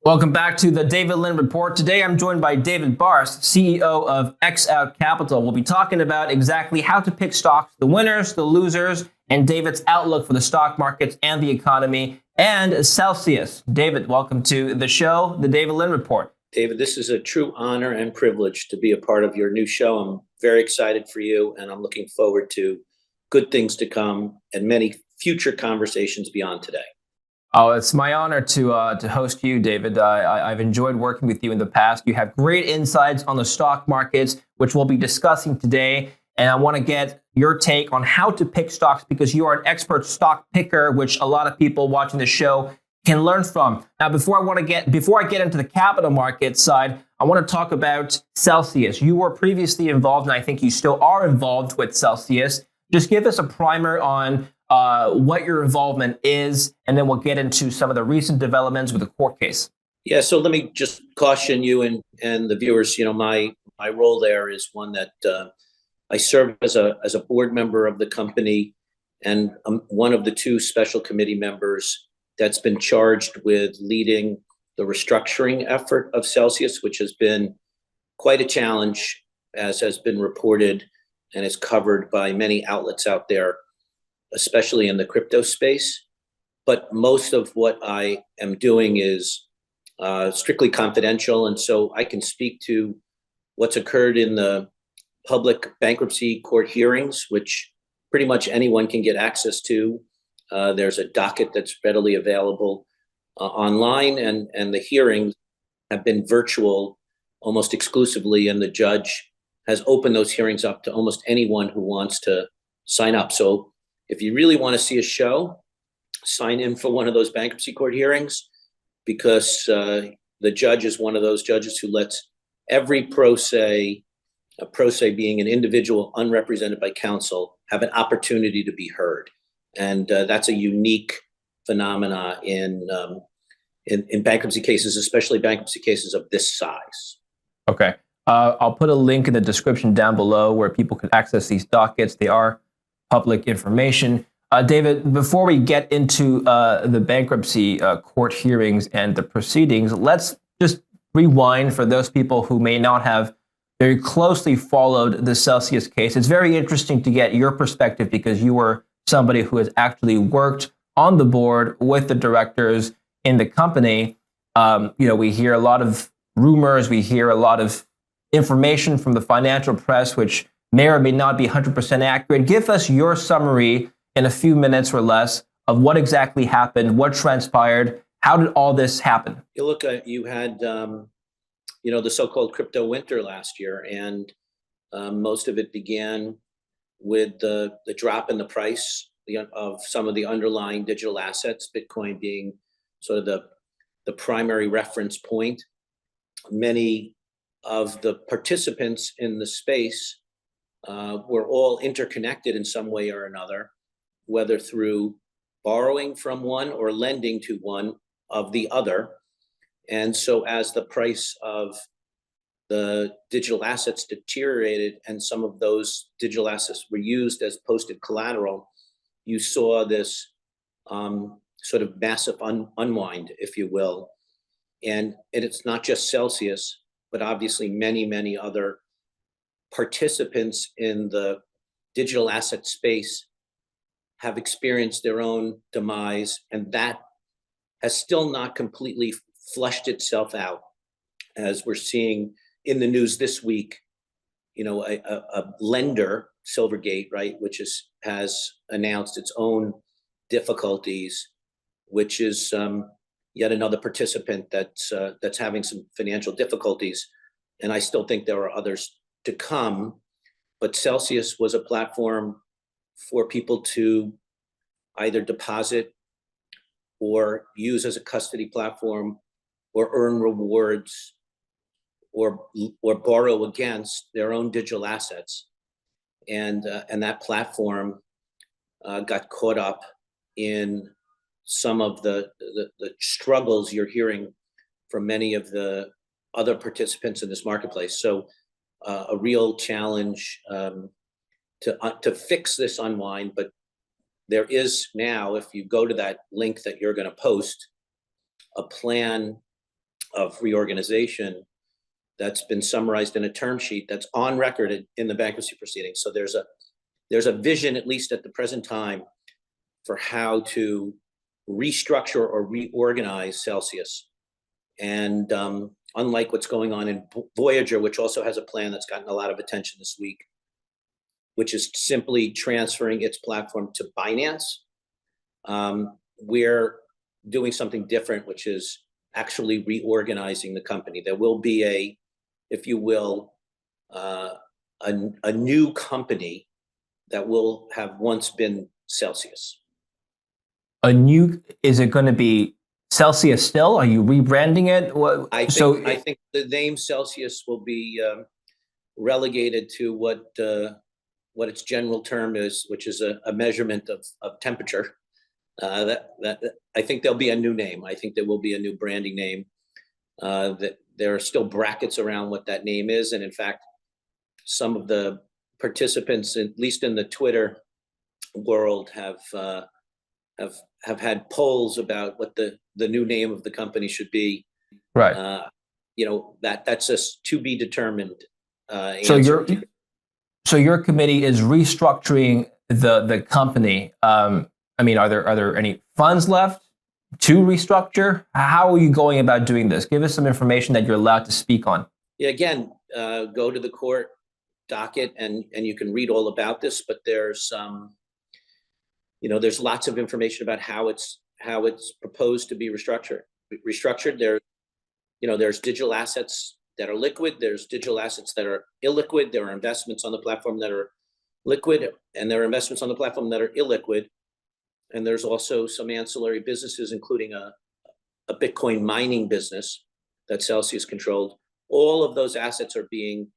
Welcome back to the David Lynn Report. Today I'm joined by David Barse, CEO of XOUT Capital. We'll be talking about exactly how to pick stocks, the winners, the losers, and David's outlook for the stock markets and the economy, and Celsius. David, welcome to the show, the David Lynn Report. David, this is a true honor and privilege to be a part of your new show. I'm very excited for you, and I'm looking forward to good things to come and many future conversations beyond today. Oh, it's my honor to host you, David. I've enjoyed working with you in the past. You have great insights on the stock markets, which we'll be discussing today. And I want to get your take on how to pick stocks because you are an expert stock picker, which a lot of people watching the show can learn from. Now, before I get into the capital market side, I want to talk about Celsius. You were previously involved, and I think you still are involved with Celsius. Just give us a primer on what your involvement is, and then we'll get into some of the recent developments with the court case. Yeah, so let me just caution you and the viewers. My role there is one that I serve as a board member of the company, and I'm one of the two special committee members that's been charged with leading the restructuring effort of Celsius, which has been quite a challenge, as has been reported and is covered by many outlets out there, especially in the crypto space. But most of what I am doing is strictly confidential. And so I can speak to what's occurred in the public bankruptcy court hearings, which pretty much anyone can get access to. There's a docket that's readily available online, and the hearings have been virtual almost exclusively, and the judge has opened those hearings up to almost anyone who wants to sign up. So if you really want to see a show, sign in for one of those bankruptcy court hearings, because the judge is one of those judges who lets every pro se, a pro se being an individual unrepresented by counsel, have an opportunity to be heard. And that's a unique phenomena in bankruptcy cases, especially bankruptcy cases of this size. Okay. I'll put a link in the description down below where people can access these dockets. They are public information. David, before we get into the bankruptcy court hearings and the proceedings, let's just rewind for those people who may not have very closely followed the Celsius case. It's very interesting to get your perspective because you were somebody who has actually worked on the board with the directors in the company. We hear a lot of rumors, we hear a lot of information from the financial press, which may or may not be 100% accurate. Give us your summary in a few minutes or less of what exactly happened, what transpired, how did all this happen? You look at, you had, the so-called crypto winter last year, and most of it began with the drop in the price of some of the underlying digital assets, Bitcoin being sort of the primary reference point. Many of the participants in the space were all interconnected in some way or another, whether through borrowing from one or lending to one of the other. And so as the price of the digital assets deteriorated and some of those digital assets were used as posted collateral, you saw this sort of massive unwind, if you will. And it's not just Celsius, but obviously many, many other participants in the digital asset space have experienced their own demise, and that has still not completely flushed itself out, as we're seeing in the news this week. A lender, Silvergate, right, which has announced its own difficulties, which is yet another participant that's having some financial difficulties. And I still think there are others to come, but Celsius was a platform for people to either deposit or use as a custody platform or earn rewards or borrow against their own digital assets. And that platform got caught up in some of the struggles you're hearing from many of the other participants in this marketplace. So a real challenge to fix this unwind. But there is now, if you go to that link that you're going to post, a plan of reorganization that's been summarized in a term sheet that's on record in the bankruptcy proceedings. So there's a vision, at least at the present time, for how to restructure or reorganize Celsius. And unlike what's going on in Voyager, which also has a plan that's gotten a lot of attention this week, which is simply transferring its platform to Binance, we're doing something different, which is actually reorganizing the company. There will be if you will, a new company that will have once been Celsius. Is it going to be Celsius still? Are you rebranding it? I think the name Celsius will be relegated to what its general term is, which is a measurement of temperature. I think there'll be a new name. I think there will be a new branding name. That there are still brackets around what that name is, and in fact, some of the participants, at least in the Twitter world, have had polls about what the new name of the company should be. Right. That's just to be determined. So your committee is restructuring the company. Are there any funds left to restructure? How are you going about doing this? Give us some information that you're allowed to speak on. Yeah, again, go to the court docket and you can read all about this, but there's lots of information about how it's proposed to be restructured. There's digital assets that are liquid, there's digital assets that are illiquid, there are investments on the platform that are liquid, and there are investments on the platform that are illiquid. And there's also some ancillary businesses, including a Bitcoin mining business that Celsius controlled. All of those assets are being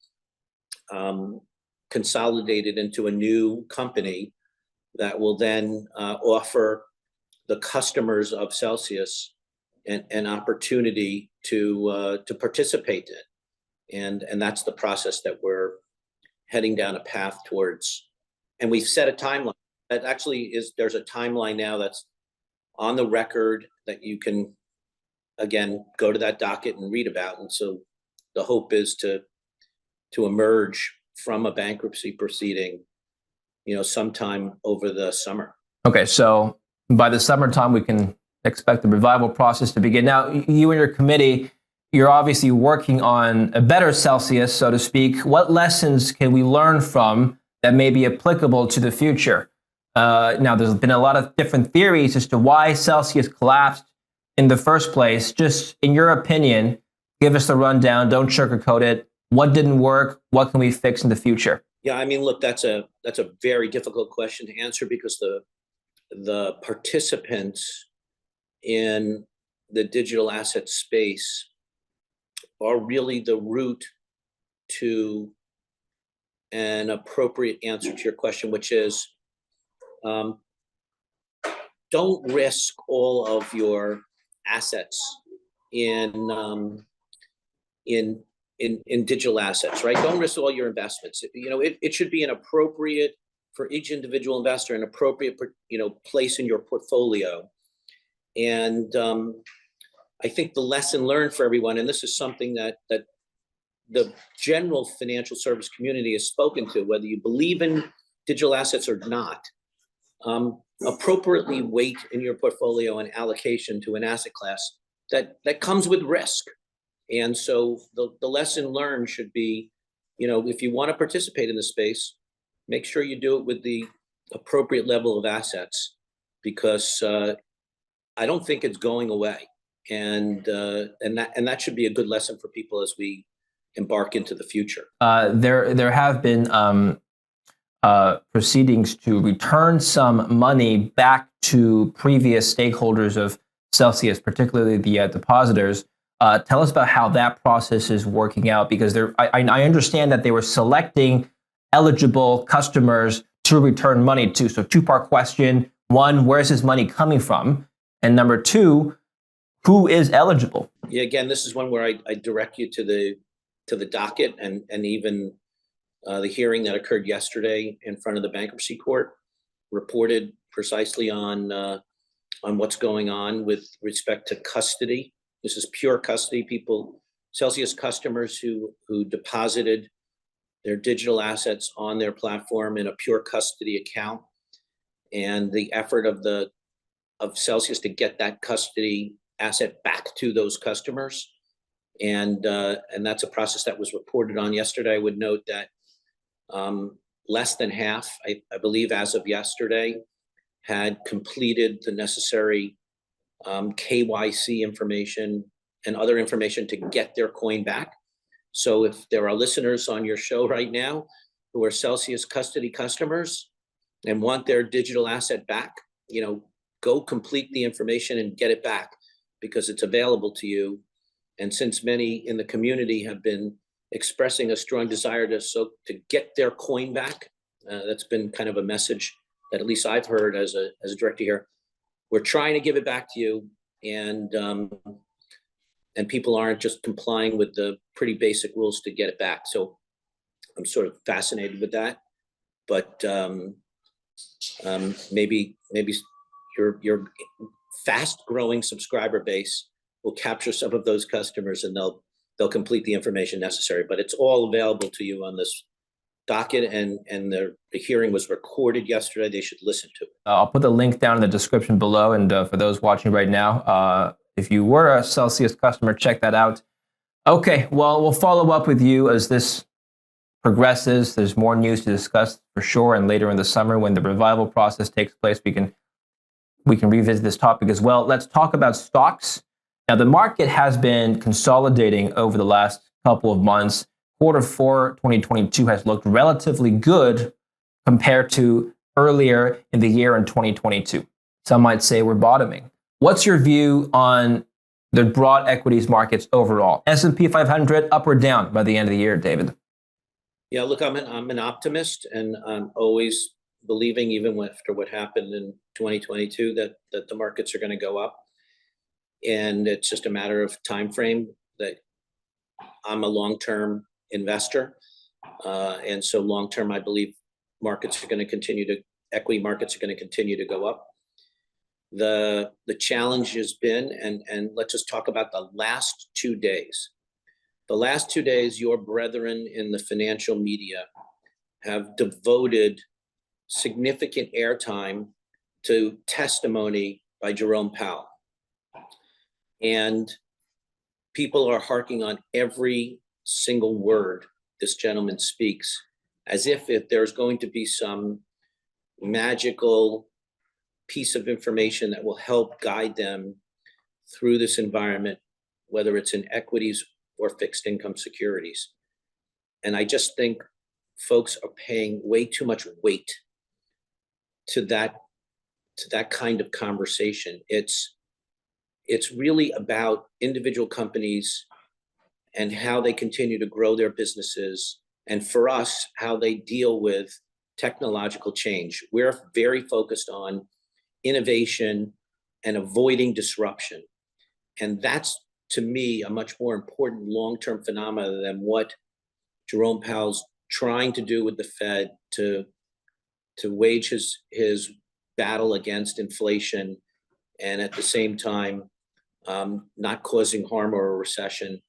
consolidated into a new company that will then offer the customers of Celsius an opportunity to participate in. And that's the process that we're heading down a path towards. And we've set a timeline. That actually there's a timeline now that's on the record that you can, again, go to that docket and read about. And so the hope is to emerge from a bankruptcy proceeding, sometime over the summer. Okay, so by the summertime, we can expect the revival process to begin. Now, you and your committee, you're obviously working on a better Celsius, so to speak. What lessons can we learn from that may be applicable to the future? Now, there's been a lot of different theories as to why Celsius collapsed in the first place. Just in your opinion, give us the rundown. Don't sugarcoat it. What didn't work? What can we fix in the future? Yeah, look, that's a very difficult question to answer because the participants in the digital asset space are really the route to an appropriate answer to your question, which is don't risk all of your assets in digital assets, right? Don't risk all your investments. It should be an appropriate for each individual investor, an appropriate place in your portfolio. And I think the lesson learned for everyone, and this is something that the general financial service community has spoken to, whether you believe in digital assets or not, appropriately weight in your portfolio and allocation to an asset class that comes with risk. And so the lesson learned should be, if you want to participate in the space, make sure you do it with the appropriate level of assets, because I don't think it's going away. And that should be a good lesson for people as we embark into the future. There have been proceedings to return some money back to previous stakeholders of Celsius, particularly the depositors. Tell us about how that process is working out, because I understand that they were selecting eligible customers to return money to. So two-part question. One, where's this money coming from? And number two, who is eligible? Yeah, again, this is one where I direct you to the docket and even the hearing that occurred yesterday in front of the bankruptcy court reported precisely on what's going on with respect to custody. This is pure custody people, Celsius customers who deposited their digital assets on their platform in a pure custody account, and the effort of Celsius to get that custody asset back to those customers. And that's a process that was reported on yesterday. I would note that less than half, I believe as of yesterday, had completed the necessary KYC information and other information to get their coin back. So if there are listeners on your show right now who are Celsius custody customers and want their digital asset back, go complete the information and get it back, because it's available to you. And since many in the community have been expressing a strong desire to get their coin back, that's been kind of a message that at least I've heard as a director here. We're trying to give it back to you, and people aren't just complying with the pretty basic rules to get it back. So I'm sort of fascinated with that, but maybe your fast-growing subscriber base will capture some of those customers, and they'll complete the information necessary. But it's all available to you on this docket, and the hearing was recorded yesterday. They should listen to it. I'll put the link down in the description below, and for those watching right now, if you were a Celsius customer, check that out. Okay, well, we'll follow up with you as this progresses. There's more news to discuss for sure, and later in the summer when the revival process takes place, we can revisit this topic as well. Let's talk about stocks. Now, the market has been consolidating over the last couple of months. Q4 2022 has looked relatively good compared to earlier in the year in 2022. Some might say we're bottoming. What's your view on the broad equities markets overall? S&P 500 up or down by the end of the year, David? Yeah, look, I'm an optimist, and I'm always believing, even after what happened in 2022, that the markets are going to go up. And it's just a matter of time frame. That I'm a long-term investor, and so long-term, I believe markets are going to equity markets are going to continue to go up. The challenge has been, and let's just talk about the last 2 days. The last 2 days, your brethren in the financial media have devoted significant airtime to testimony by Jerome Powell. And people are harking on every single word this gentleman speaks, as if there's going to be some magical piece of information that will help guide them through this environment, whether it's in equities or fixed income securities. And I just think folks are paying way too much weight to that kind of conversation. It's really about individual companies and how they continue to grow their businesses, and for us, how they deal with technological change. We're very focused on innovation and avoiding disruption. And that's, to me, a much more important long-term phenomenon than what Jerome Powell's trying to do with the Fed to wage his battle against inflation, and at the same time not causing harm or a recession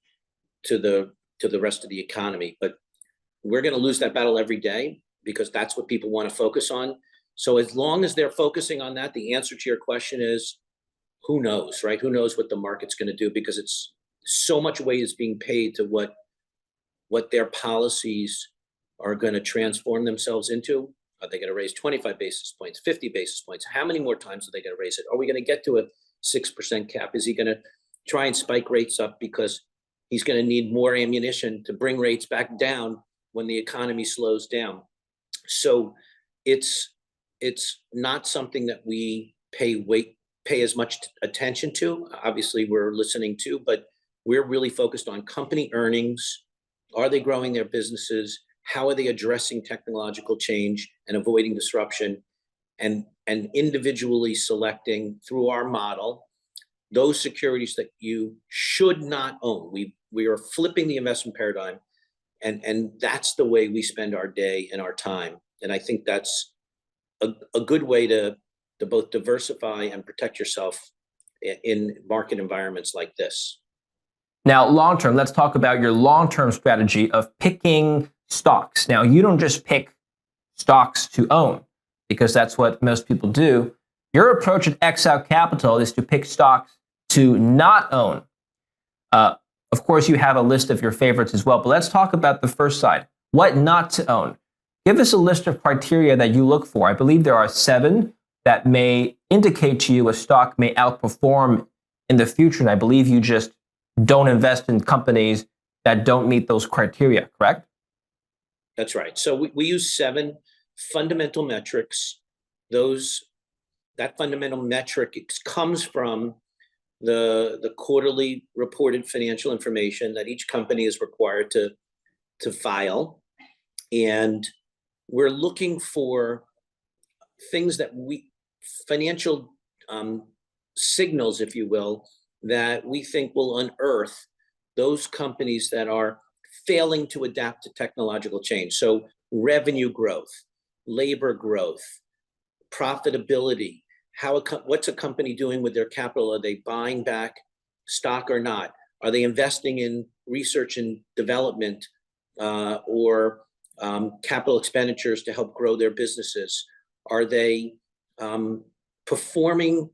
to the rest of the economy. But we're going to lose that battle every day, because that's what people want to focus on. So as long as they're focusing on that, the answer to your question is, who knows, right? Who knows what the market's going to do, because it's so much weight is being paid to what their policies are going to transform themselves into. Are they going to raise 25 basis points, 50 basis points? How many more times are they going to raise it? Are we going to get to a 6% cap? Is he going to try and spike rates up because he's going to need more ammunition to bring rates back down when the economy slows down? So it's not something that we pay as much attention to. Obviously, we're listening to, but we're really focused on company earnings. Are they growing their businesses? How are they addressing technological change and avoiding disruption? And individually selecting through our model those securities that you should not own. We are flipping the investment paradigm, and that's the way we spend our day and our time. And I think that's a good way to both diversify and protect yourself in market environments like this. Now, long term, let's talk about your long-term strategy of picking stocks. Now, you don't just pick stocks to own, because that's what most people do. Your approach at XOUT Capital is to pick stocks to not own. Of course, you have a list of your favorites as well, but let's talk about the first side. What not to own? Give us a list of criteria that you look for. I believe there are 7 that may indicate to you a stock may outperform in the future, and I believe you just don't invest in companies that don't meet those criteria, correct? That's right. So we use 7 fundamental metrics. That fundamental metric comes from the quarterly reported financial information that each company is required to file. And we're looking for things that financial signals, if you will, that we think will unearth those companies that are failing to adapt to technological change. So revenue growth, labor growth, profitability, what's a company doing with their capital? Are they buying back stock or not? Are they investing in research and development or capital expenditures to help grow their businesses? Are they performing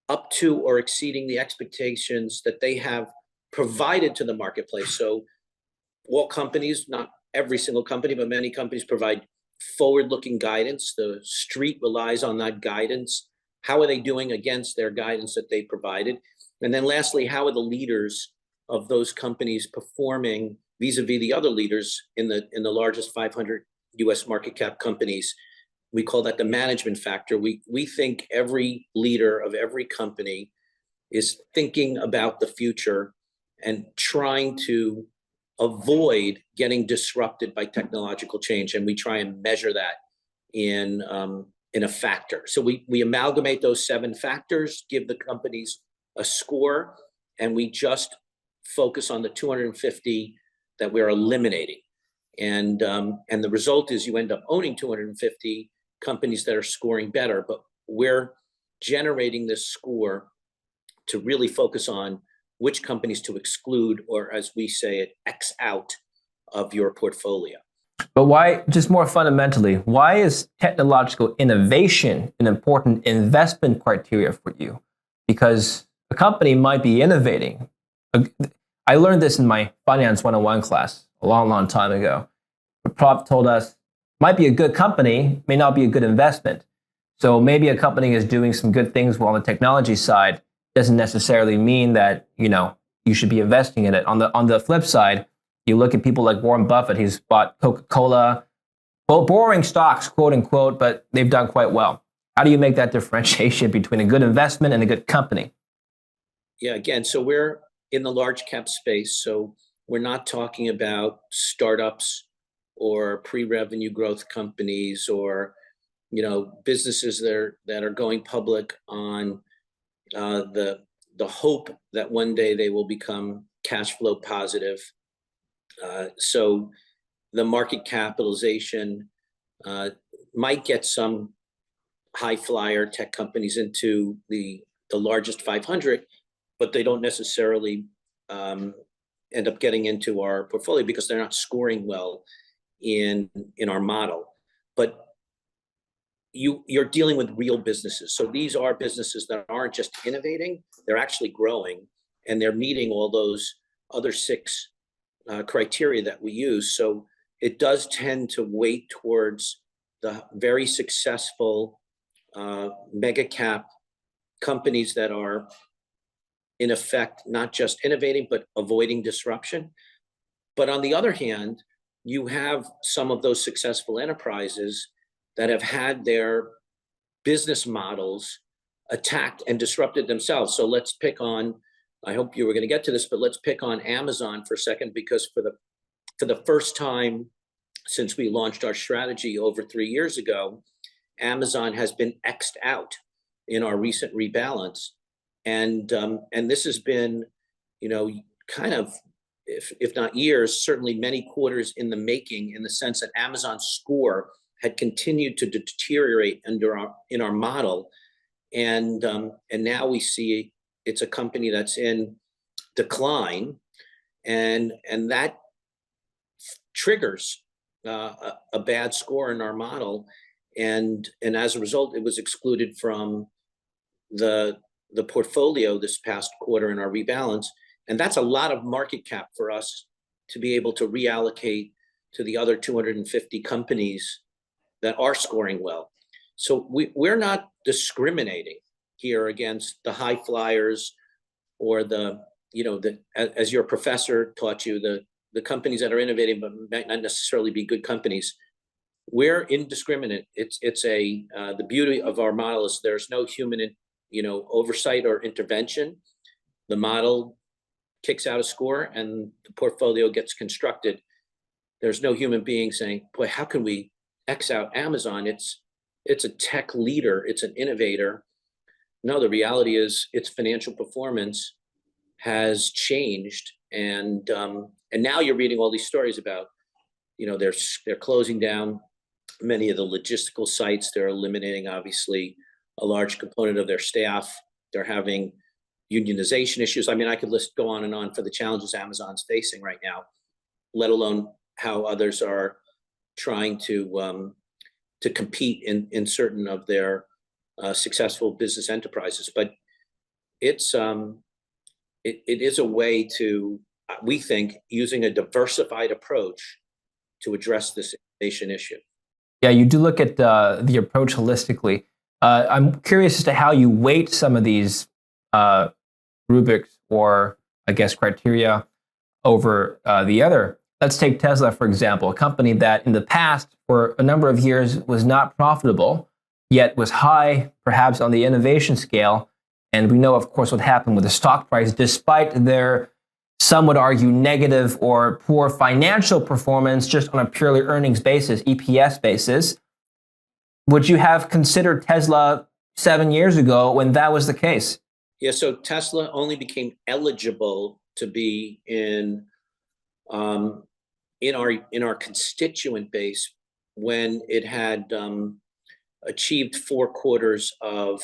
up to or exceeding the expectations that they have provided to the marketplace? So all companies, not every single company, but many companies provide forward-looking guidance. The street relies on that guidance. How are they doing against their guidance that they provided? And then lastly, how are the leaders of those companies performing vis-a-vis the other leaders in the largest 500 US market cap companies? We call that the management factor. We think every leader of every company is thinking about the future and trying to avoid getting disrupted by technological change, and we try and measure that in a factor. So we amalgamate those 7 factors, give the companies a score, and we just focus on the 250 that we're eliminating. And the result is you end up owning 250 companies that are scoring better, but we're generating this score to really focus on which companies to exclude, or as we say it, X out of your portfolio. But why, just more fundamentally, why is technological innovation an important investment criteria for you? Because a company might be innovating. I learned this in my finance 101 class a long, long time ago. The prof told us, might be a good company, may not be a good investment. So maybe a company is doing some good things on the technology side, doesn't necessarily mean that, you should be investing in it. On the flip side, you look at people like Warren Buffett, he's bought Coca-Cola, well, boring stocks, quote unquote, but they've done quite well. How do you make that differentiation between a good investment and a good company? Yeah, again, so we're in the large cap space, so we're not talking about startups or pre-revenue growth companies or businesses that are going public on the hope that one day they will become cash flow positive. So the market capitalization might get some high flyer tech companies into the largest 500, but they don't necessarily end up getting into our portfolio because they're not scoring well in our model. But you're dealing with real businesses. So these are businesses that aren't just innovating, they're actually growing, and they're meeting all those other 6 criteria that we use. So it does tend to weight towards the very successful mega cap companies that are in effect not just innovating but avoiding disruption. But on the other hand, you have some of those successful enterprises that have had their business models attacked and disrupted themselves. So let's pick on, I hope you were going to get to this, but let's pick on Amazon for a second, because for the first time since we launched our strategy over 3 years ago, Amazon has been X'd out in our recent rebalance. And this has been, kind of, if not years, certainly many quarters in the making, in the sense that Amazon's score had continued to deteriorate in our model, and now we see it's a company that's in decline, and that triggers a bad score in our model, and as a result, it was excluded from the portfolio this past quarter in our rebalance, and that's a lot of market cap for us to be able to reallocate to the other 250 companies that are scoring well. So we're not discriminating here against the high flyers or as your professor taught you, the companies that are innovating but might not necessarily be good companies. We're indiscriminate. It's the beauty of our model is there's no human oversight or intervention. The model kicks out a score and the portfolio gets constructed. There's no human being saying, boy, how can we X out Amazon? It's a tech leader, it's an innovator. No, the reality is its financial performance has changed, and now you're reading all these stories about, they're closing down many of the logistical sites. They're eliminating, obviously, a large component of their staff. They're having unionization issues. I mean, I could go on and on for the challenges Amazon's facing right now, let alone how others are trying to compete in certain of their successful business enterprises. But it is a way to, we think, using a diversified approach to address this innovation issue. Yeah, you do look at the approach holistically. I'm curious as to how you weight some of these rubrics or, I guess, criteria over the other. Let's take Tesla, for example, a company that in the past for a number of years was not profitable, yet was high perhaps on the innovation scale. And we know, of course, what happened with the stock price, despite their, some would argue, negative or poor financial performance just on a purely earnings basis, EPS basis. Would you have considered Tesla 7 years ago when that was the case? Yeah, so Tesla only became eligible to be in our constituent base when it had achieved 4 quarters of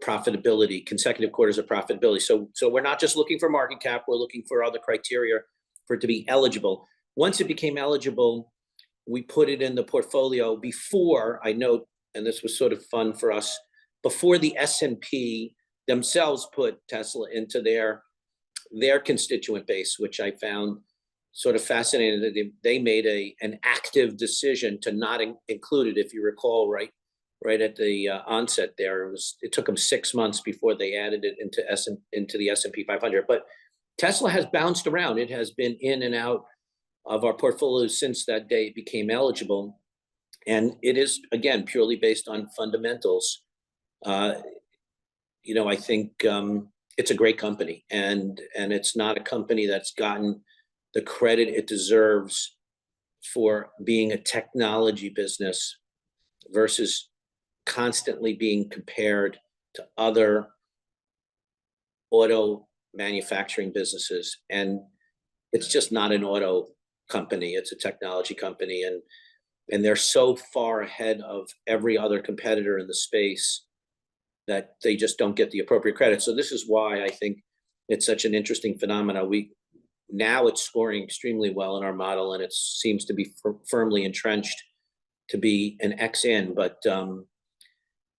profitability, consecutive quarters of profitability. So we're not just looking for market cap, we're looking for other criteria for it to be eligible. Once it became eligible, we put it in the portfolio before, I note, and this was sort of fun for us, before the S&P themselves put Tesla into their constituent base, which I found sort of fascinating that they made an active decision to not include it. If you recall, right at the onset there, it took them 6 months before they added it into the S&P 500. But Tesla has bounced around. It has been in and out of our portfolio since that day it became eligible, and it is, again, purely based on fundamentals. I think it's a great company, and it's not a company that's gotten the credit it deserves for being a technology business versus constantly being compared to other auto manufacturing businesses. And it's just not an auto company, it's a technology company, and they're so far ahead of every other competitor in the space that they just don't get the appropriate credit. So this is why I think it's such an interesting phenomenon. Now it's scoring extremely well in our model, and it seems to be firmly entrenched to be an XN. But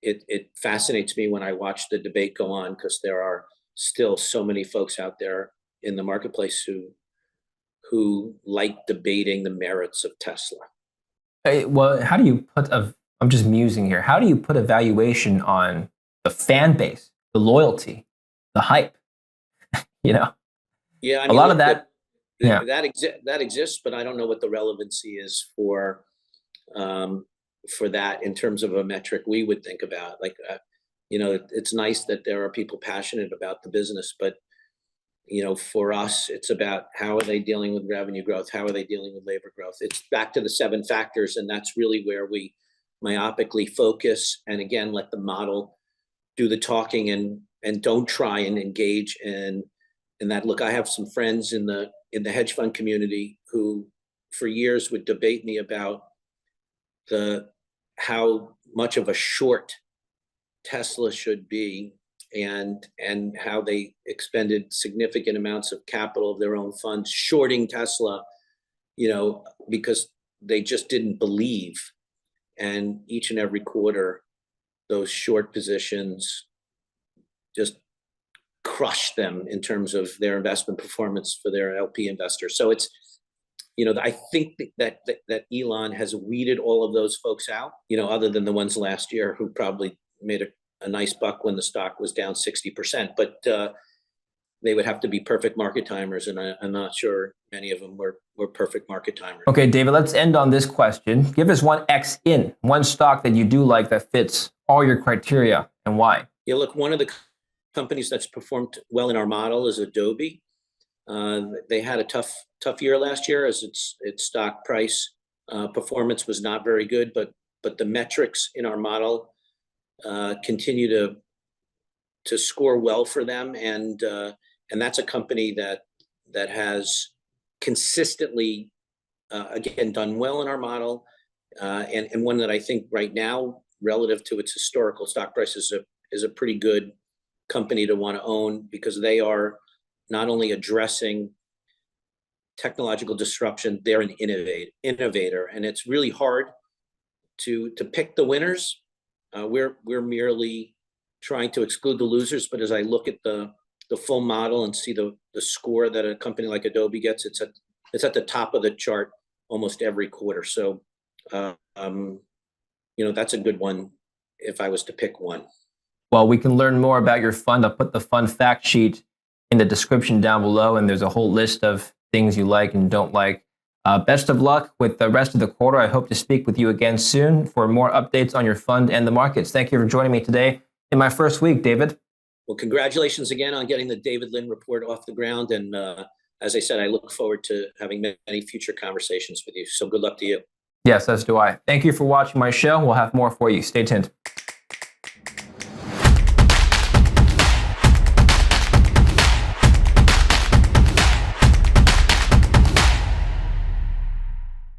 it fascinates me when I watch the debate go on, because there are still so many folks out there in the marketplace who like debating the merits of Tesla. Well, how do you put I'm just musing here. How do you put a valuation on the fan base, the loyalty, the hype? Yeah, I mean, a lot of that. That exists, but I don't know what the relevancy is for that in terms of a metric we would think about. Like, it's nice that there are people passionate about the business, but for us, it's about how are they dealing with revenue growth? How are they dealing with labor growth? It's back to the 7 factors, and that's really where we myopically focus. And again, let the model do the talking, and don't try and engage in that. Look, I have some friends in the hedge fund community who for years would debate me about how much of a short Tesla should be and how they expended significant amounts of capital of their own funds, shorting Tesla, because they just didn't believe. And each and every quarter, those short positions just crushed them in terms of their investment performance for their LP investors. So it's, I think that Elon has weeded all of those folks out, other than the ones last year who probably made a nice buck when the stock was down 60%. But they would have to be perfect market timers, and I'm not sure many of them were perfect market timers. Okay, David, let's end on this question. Give us one X in, one stock that you do like that fits all your criteria, and why. Yeah, look, one of the companies that's performed well in our model is Adobe. They had a tough year last year, as its stock price performance was not very good, but the metrics in our model continue to score well for them, and that's a company that has consistently again done well in our model, and one that I think right now, relative to its historical stock price, is a pretty good company to want to own, because they are not only addressing technological disruption, they're an innovator, and it's really hard to pick the winners. We're merely trying to exclude the losers, but as I look at the full model and see the score that a company like Adobe gets, it's at the top of the chart almost every quarter. So that's a good one if I was to pick one. Well, we can learn more about your fund. I'll put the fund fact sheet in the description down below, and there's a whole list of things you like and don't like. Best of luck with the rest of the quarter. I hope to speak with you again soon for more updates on your fund and the markets. Thank you for joining me today in my first week, David. Well, congratulations again on getting the David Lynn report off the ground. And as I said, I look forward to having many future conversations with you. So good luck to you. Yes, as do I. Thank you for watching my show. We'll have more for you. Stay tuned.